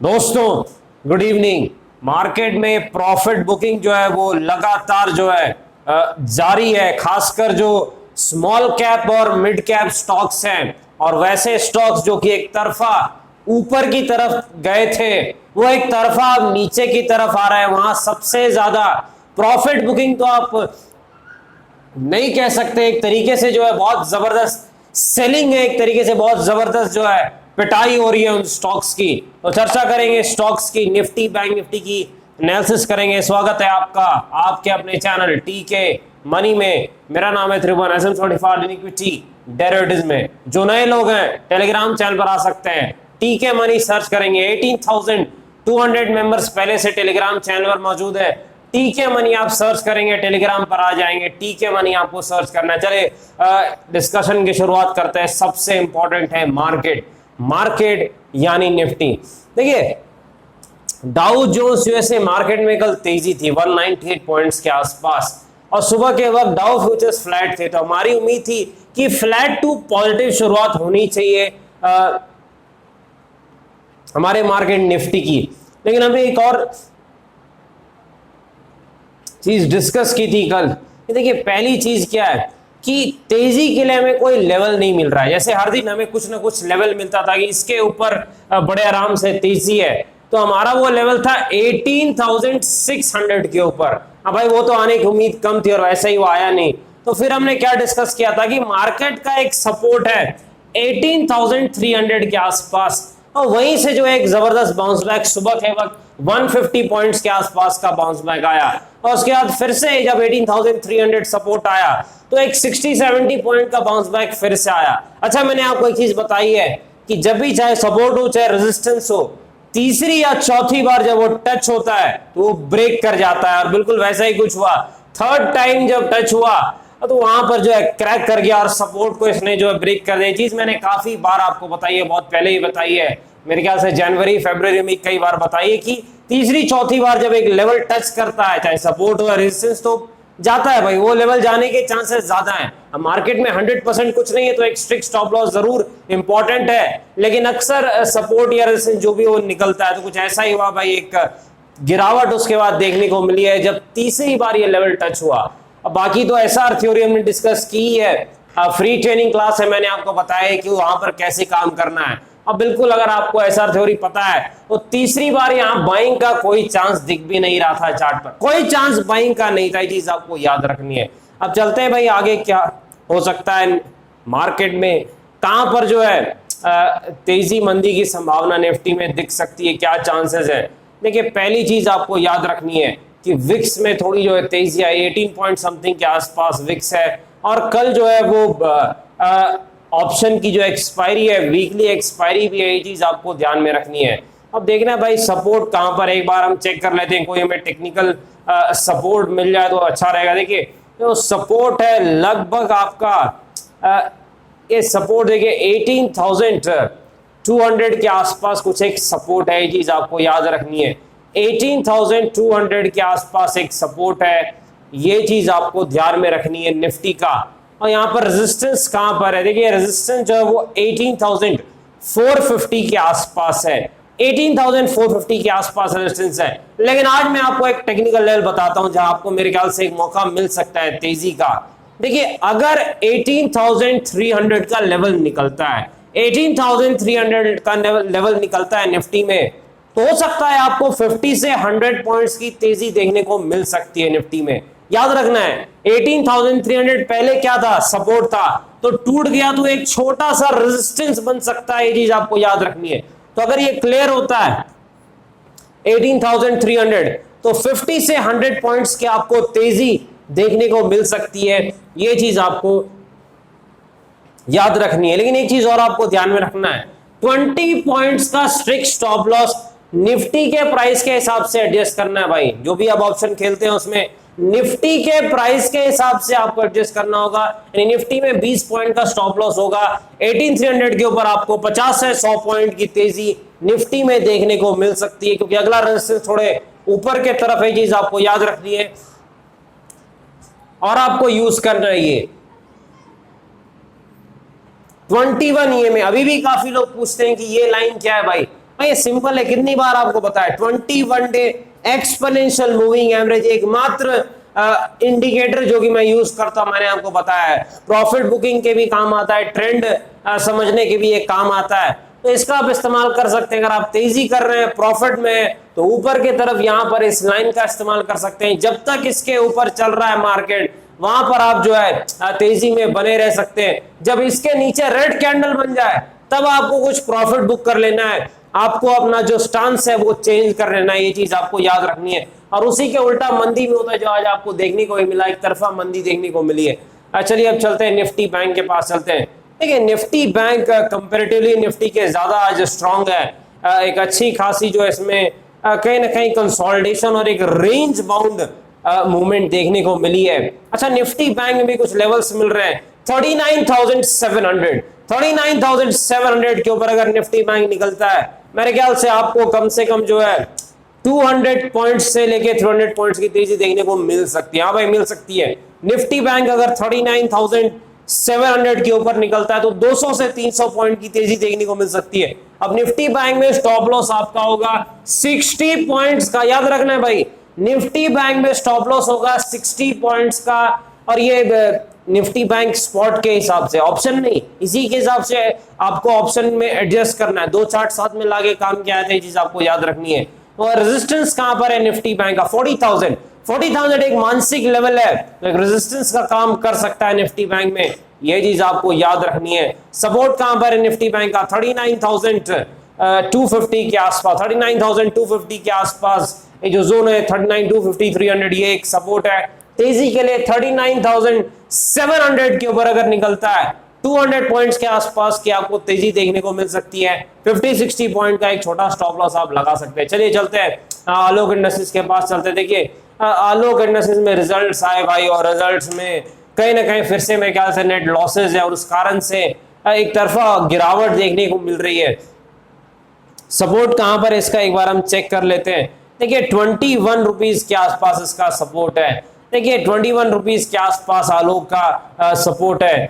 दोस्तों good evening. Market में profit booking जो है वो लगातार जो है जारी है, खासकर जो स्मॉल कैप और मिड कैप स्टॉक्स हैं और वैसे स्टॉक्स जो कि एक तरफा ऊपर की तरफ गए थे वो एक तरफा नीचे की तरफ आ रहा है। वहां सबसे ज्यादा प्रॉफिट बुकिंग तो आप नहीं कह सकते, एक तरीके से जो है बहुत जबरदस्त सेलिंग है, एक तरीके से बहुत जबरदस्त जो है पिटाई हो रही है उन स्टॉक्स की। तो चर्चा करेंगे स्टॉक्स की, निफ्टी बैंक निफ्टी की एनालिसिस करेंगे। स्वागत है आपका आपके अपने चैनल टीके मनी में। मेरा नाम है त्रिभुवन, SM सर्टिफाइड इक्विटी डेरिवेटिव्स में। जो नए लोग हैं टेलीग्राम चैनल पर आ सकते हैं, टीके मनी सर्च करेंगे। 18,200 मेंबर्स पहले से टेलीग्राम चैनल पर मौजूद है। टीके मनी आप सर्च करेंगे टेलीग्राम पर आ जाएंगे, टीके मनी आपको सर्च करना है। चले डिस्कशन की शुरुआत करते हैं। सबसे इंपॉर्टेंट है मार्केट यानी निफ्टी। देखिए डाउ जोन्स यूएसए मार्केट में कल तेजी थी 198 पॉइंट्स के आसपास और सुबह के वक्त डाउ फ्यूचर्स फ्लैट थे। तो हमारी उम्मीद थी कि फ्लैट टू पॉजिटिव शुरुआत होनी चाहिए हमारे मार्केट निफ्टी की। लेकिन हमें एक और चीज डिस्कस की थी कल। देखिए पहली चीज क्या है कि तेजी के लिए हमें कोई लेवल नहीं मिल रहा है। जैसे हर दिन हमें कुछ ना कुछ लेवल मिलता था कि इसके ऊपर बड़े आराम से तेजी है, तो हमारा वो लेवल था 18,600 के ऊपर। अब भाई वो तो आने की उम्मीद कम थी और वैसे ही वो आया नहीं। तो फिर हमने क्या डिस्कस किया था कि मार्केट का एक सपोर्ट है 18,300 के आसपास और वहीं से जो एक जबरदस्त बाउंस बैक सुबह के वक्त 150 पॉइंट्स के आसपास का बाउंस बैक आया और उसके बाद फिर से जब 18,300 सपोर्ट आया तो एक 60-70 पॉइंट का बाउंस बैक फिर से आया। अच्छा मैंने आपको एक चीज बताई है कि जब भी चाहे सपोर्ट हो चाहे रेजिस्टेंस हो, तीसरी या चौथी बार जब वो टच होता है तो वो ब्रेक कर जाता है और बिल्कुल वैसा ही कुछ हुआ। थर्ड टाइम जब टच हुआ तो वहां पर जो है क्रैक कर गया और सपोर्ट को इसने जो है ब्रेक कर दिया। चीज मैंने काफी बार आपको बताई है, बहुत पहले ही बताई है, मेरे ख्याल से जनवरी फरवरी में कई बार बताई है कि तीसरी चौथी बार जब एक लेवल टच करता है चाहे सपोर्ट हो रेजिस्टेंस तो जाता है भाई, वो लेवल जाने के चांसेस ज्यादा हैं। अब मार्केट में 100% कुछ नहीं है तो एक स्ट्रिक्ट स्टॉप लॉस जरूर इंपॉर्टेंट है, लेकिन अक्सर सपोर्ट या रेजिस्टेंस जो भी वो निकलता है तो कुछ ऐसा ही हुआ भाई, एक गिरावट उसके बाद देखने को मिली है जब तीसरी बार ये लेवल टच हुआ। अब बाकी तो एसआर थ्योरी हमने डिस्कस की है, फ्री ट्रेनिंग क्लास है, मैंने आपको बताया है कि वहां पर कैसे काम करना है। अब बिल्कुल अगर आपको एसआर थ्योरी पता है तो तीसरी बार यहां बाइंग का कोई चांस दिख भी नहीं रहा था, चार्ट पर कोई चांस बाइंग का नहीं था। ये चीज आपको याद रखनी है। अब चलते हैं भाई आगे क्या हो सकता है मार्केट में, कहां पर जो है तेजी मंदी की संभावना निफ्टी में दिख सकती है, क्या चांसेस है। देखिए पहली चीज आपको याद रखनी है कि विक्स में थोड़ी जो है तेजी आई, 18 पॉइंट समथिंग के आसपास विक्स है और कल जो है वो ऑप्शन की जो एक्सपायरी है, वीकली एक्सपायरी भी है, ये चीज आपको ध्यान में रखनी है। अब देखना भाई सपोर्ट कहां पर, एक बार हम चेक कर लेते हैं, कोई हमें टेक्निकल सपोर्ट मिल जाए तो अच्छा रहेगा। देखिए तो सपोर्ट है लगभग आपका ये सपोर्ट देखिए 18,200 के आसपास कुछ एक सपोर्ट है, ये चीज आपको याद रखनी है। 18,200 के आसपास एक सपोर्ट है, ये चीज आपको ध्यान में रखनी है निफ्टी का। और यहां पर रेजिस्टेंस कहां पर है, देखिए रेजिस्टेंस जो है वो 18,450 के आसपास है, 18,450 के आसपास रेजिस्टेंस है। लेकिन आज मैं आपको एक टेक्निकल लेवल बताता हूं जहां आपको मेरे ख्याल से एक मौका मिल सकता है तेजी का। देखिए अगर 18,300 का लेवल निकलता है, 18,300 का लेवल निकलता है निफ्टी में, तो हो सकता है आपको 50 से 100 पॉइंट्स की तेजी देखने को मिल सकती है निफ्टी में। याद रखना है 18,300 पहले क्या था, सपोर्ट था, तो टूट गया तो एक छोटा सा रेजिस्टेंस बन सकता है, ये चीज आपको याद रखनी है। तो अगर ये क्लियर होता है 18,300 तो 50 से 100 पॉइंट्स के आपको तेजी देखने को मिल सकती है, ये चीज आपको याद रखनी है। लेकिन एक चीज और आपको ध्यान में रखना है, 20 पॉइंट्स का स्ट्रिक्ट स्टॉप लॉस निफ्टी के प्राइस के हिसाब से एडजस्ट करना है भाई। जो भी आप ऑप्शन खेलते हैं उसमें निफ्टी के प्राइस के हिसाब से आपको एडजस्ट करना होगा। यानी निफ्टी में 20 पॉइंट का स्टॉप लॉस होगा, 18,300 के ऊपर आपको 50 से 100 पॉइंट की तेजी निफ्टी में देखने को मिल सकती है, क्योंकि अगला रेजिस्टेंस थोड़े ऊपर के तरफ है, चीज आपको याद रखनी है और आपको यूज करना है। ये 21 EMA, अभी भी काफी लोग पूछते हैं कि ये लाइन क्या है भाई। ये सिंपल है, कितनी बार आपको बताया, 21 डे एक्सपोनेंशियल मूविंग एवरेज एकमात्र इंडिकेटर जो कि मैं यूज करता हूं, मैंने आपको बताया है। प्रॉफिट बुकिंग के भी काम आता है, ट्रेंड समझने के भी एक काम आता है, तो इसका आप इस्तेमाल कर सकते हैं। अगर आप तेजी कर रहे हैं प्रॉफिट में तो ऊपर की तरफ यहां पर इस लाइन का इस्तेमाल कर सकते हैं। जब तक इसके ऊपर चल रहा है मार्केट वहां पर आप जो है तेजी में बने रह सकते हैं। जब इसके नीचे रेड कैंडल बन जाए तब आपको कुछ प्रॉफिट बुक कर लेना है, आपको अपना जो स्टांस है वो चेंज कर लेना है, ये चीज आपको याद रखनी है। और उसी के उल्टा मंदी में होता है जो आज आपको देखने को मिला, एक तरफा मंदी देखने को मिली है। चलिए अब चलते हैं निफ्टी बैंक के पास चलते हैं। देखिए निफ्टी बैंक कंपैरेटिवली निफ्टी के ज्यादा आज स्ट्रांग है, एक अच्छी खासी जो इसमें कहीं ना कहीं कंसोलिडेशन और एक रेंज बाउंड मूवमेंट देखने को मिली है। अच्छा निफ्टी बैंक में भी कुछ लेवल्स मिल रहे हैं, 39,700 के ऊपर अगर निफ्टी बैंक निकलता है मेरे ख्याल से आपको कम से कम जो है 200 पॉइंट्स से लेके 300 पॉइंट्स की तेजी देखने को मिल सकती है। हाँ भाई मिल सकती है। निफ्टी बैंक अगर 39,700 के ऊपर निकलता है तो 200 से 300 पॉइंट की तेजी देखने को मिल सकती है। अब निफ्टी बैंक में स्टॉप लॉस आपका होगा 60 पॉइंट्स का, याद रखना है भाई, निफ्टी बैंक में स्टॉप लॉस होगा 60 पॉइंट्स का। और ये निफ्टी बैंक स्पॉट के हिसाब से, ऑप्शन नहीं, इसी के हिसाब से आपको ऑप्शन में एडजस्ट करना है। दो चार्ट साथ में लाके काम किया है, ये चीज आपको याद रखनी है। और रेजिस्टेंस कहां पर है निफ्टी बैंक का, 40,000 एक मानसिक लेवल है, तो एक रेजिस्टेंस का काम कर सकता है निफ्टी बैंक में, ये चीज आपको याद रखनी है। सपोर्ट कहां पर है निफ्टी बैंक का, 39,250 के आसपास, 39,250 के आसपास ये जो जोन है 39,250, 300 ये एक सपोर्ट है। तेजी के लिए 39,700 के ऊपर अगर निकलता है 200 पॉइंट्स के आसपास की आपको तेजी देखने को मिल सकती है। 50-60 पॉइंट का एक छोटा स्टॉप लॉस आप लगा सकते हैं। चलिए चलते हैं आलोक इंडस्ट्रीज के पास चलते हैं। देखिए आलोक इंडस्ट्रीज में रिजल्ट्स आए भाई, और रिजल्ट्स में कहीं ना कहीं फिर से मेरे ख्याल से नेट लॉसेज है और उस कारण से एक तरफा गिरावट देखने को मिल रही है। सपोर्ट कहां पर है इसका एक बार हम चेक कर लेते हैं। देखिए 21 रुपीज के आसपास इसका सपोर्ट है। देखिए 21 रुपीज के आसपास आलोक का सपोर्ट है।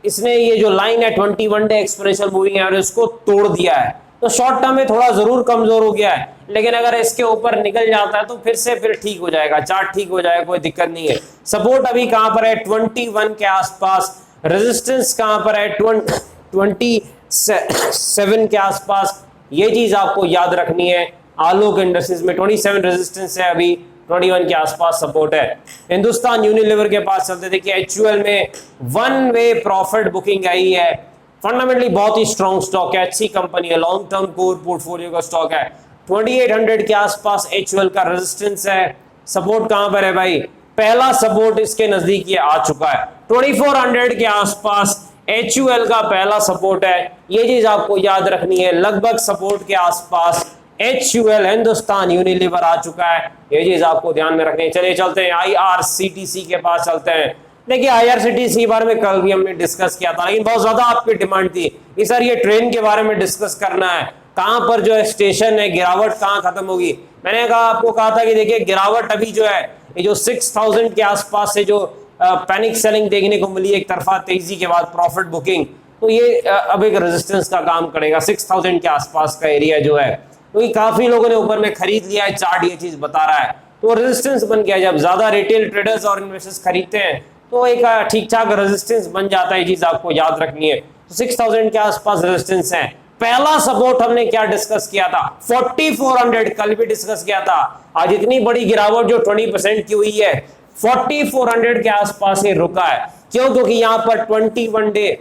इसने ये जो लाइन है 21 डे एक्सपोनेंशियल मूविंग एवरेज उसको तोड़ दिया है, तो शॉर्ट टर्म में थोड़ा जरूर कमजोर हो गया है, लेकिन अगर इसके ऊपर निकल जाता है तो फिर ठीक हो जाएगा, चार्ट ठीक हो जाएगा, कोई दिक्कत नहीं है। सपोर्ट अभी कहां पर है 21 के आसपास, रेजिस्टेंस कहां पर है 27 के आसपास, ये चीज आपको याद रखनी है। आलोक इंडस्ट्रीज में 27 रेजिस्टेंस है, अभी 21 के आसपास सपोर्ट है। हिंदुस्तान यूनिलीवर के पास चलते, देखिए एचयूएल में वन वे प्रॉफिट बुकिंग आई है। फंडामेंटली बहुत ही स्ट्रॉन्ग स्टॉक है, अच्छी कंपनी है, लॉन्ग टर्म कोर पोर्टफोलियो का स्टॉक है। 2800 के आसपास एचयूएल का रेजिस्टेंस है। सपोर्ट कहां पर है भाई, पहला सपोर्ट इसके नजदीक ये आ चुका है, 2400 के आसपास एचयूएल का पहला सपोर्ट है, ये चीज आपको याद रखनी है। लगभग सपोर्ट के आसपास एचयूएल हिंदुस्तान यूनिलीवर आ चुका है, ये चीज आपको ध्यान में रखनी है। चलिए चलते हैं आईआरसीटीसी के पास चलते हैं। देखिए आईआरसीटीसी के बारे में कल भी हमने डिस्कस किया था, लेकिन बहुत ज्यादा आपकी डिमांड थी कि सर ये ट्रेन के बारे में डिस्कस करना है, कहां पर जो है स्टेशन है, गिरावट कहां खत्म होगी। मैंने आपको कहा था कि देखिए गिरावट अभी जो है ये जो 6000 के आसपास से जो पैनिक सेलिंग देखने को मिली एक तरफा तेजी के बाद प्रॉफिट बुकिंग, तो ये अब एक रेजिस्टेंस का काम करेगा। 6000 के आसपास का एरिया जो है, क्योंकि काफी लोगों ने ऊपर में खरीद लिया है, चार्ट ये चीज बता रहा है, तो रेजिस्टेंस बन गया। जब ज्यादा रिटेल ट्रेडर्स और इन्वेस्टर्स खरीदते हैं तो एक ठीक ठाक रेजिस्टेंस बन जाता है, ये चीज आपको याद रखनी है। तो 6000 के आसपास रेजिस्टेंस है। पहला सपोर्ट हमने क्या डिस्कस किया था, 4400 कल भी डिस्कस किया था। आज इतनी बड़ी गिरावट जो 20% की हुई है, 4400 के आसपास ही रुका है। क्यों? क्योंकि यहां पर 21 डे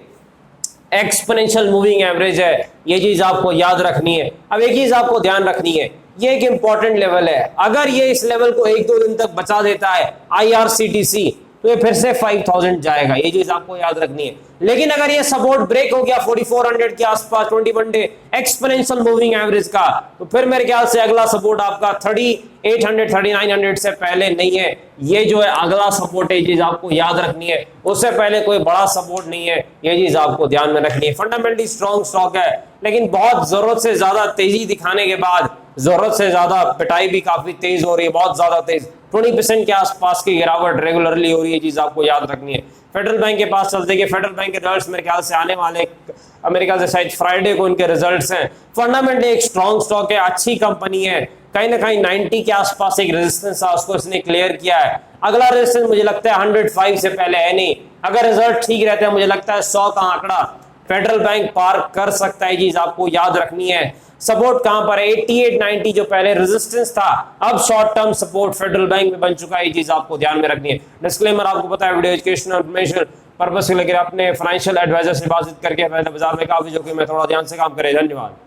एक्सपोनेंशियल मूविंग एवरेज है, ये चीज आपको याद रखनी है। अब एक चीज आपको ध्यान रखनी है, ये एक इंपॉर्टेंट लेवल है, अगर ये इस लेवल को 1-2 दिन तक बचा देता है आईआरसीटीसी तो ये फिर से 5000 जाएगा, ये चीज आपको याद रखनी है। लेकिन अगर ये सपोर्ट ब्रेक हो गया 4400 के आसपास 21 डे एक्सपोनेंशियल मूविंग एवरेज का, तो फिर मेरे ख्याल से अगला सपोर्ट आपका 3800 3900 से पहले नहीं है, ये जो है अगला सपोर्ट है, ये चीज आपको याद रखनी है। उससे पहले कोई बड़ा सपोर्ट नहीं है, ये चीज आपको ध्यान में रखनी है। फंडामेंटली स्ट्रॉन्ग स्टॉक है, लेकिन बहुत जरूरत से ज्यादा तेजी दिखाने के बाद जरूरत से ज्यादा पिटाई भी काफी तेज हो रही है, बहुत ज्यादा तेज, 20% के आसपास की गिरावट रेगुलरली हो रही है, चीज आपको याद रखनी है। फेडरल बैंक के पास चलते कि फेडरल बैंक के रिजल्ट्स मेरे ख्याल से आने वाले, अमेरिका से शायद फ्राइडे को इनके रिजल्ट्स हैं। फंडामेंटली एक स्ट्रॉन्ग स्टॉक है, अच्छी कंपनी है, कहीं ना कहीं 90 के आसपास एक रेजिस्टेंस था, उसको इसने क्लियर किया है। अगला रेजिस्टेंस मुझे लगता है 105 से पहले है नहीं, अगर रिजल्ट ठीक रहते हैं मुझे लगता है 100 का आंकड़ा फेडरल बैंक पार कर सकता है। चीज आपको याद रखनी है। सपोर्ट कहां पर है? 88-90 जो पहले रेजिस्टेंस था, अब short term support federal bank में बन चुका है। ये चीज आपको ध्यान में रखनी है। डिस्क्लेमर आपको पता है, वीडियो एजुकेशनल इन्फॉर्मेशन पर्पस के लेकर अपने फाइनेंशियल एडवाइजर से बातचीत करके पहले बाजार में काफी जोखिम में थोड़ा ध्यान से काम करें। धन्यवाद।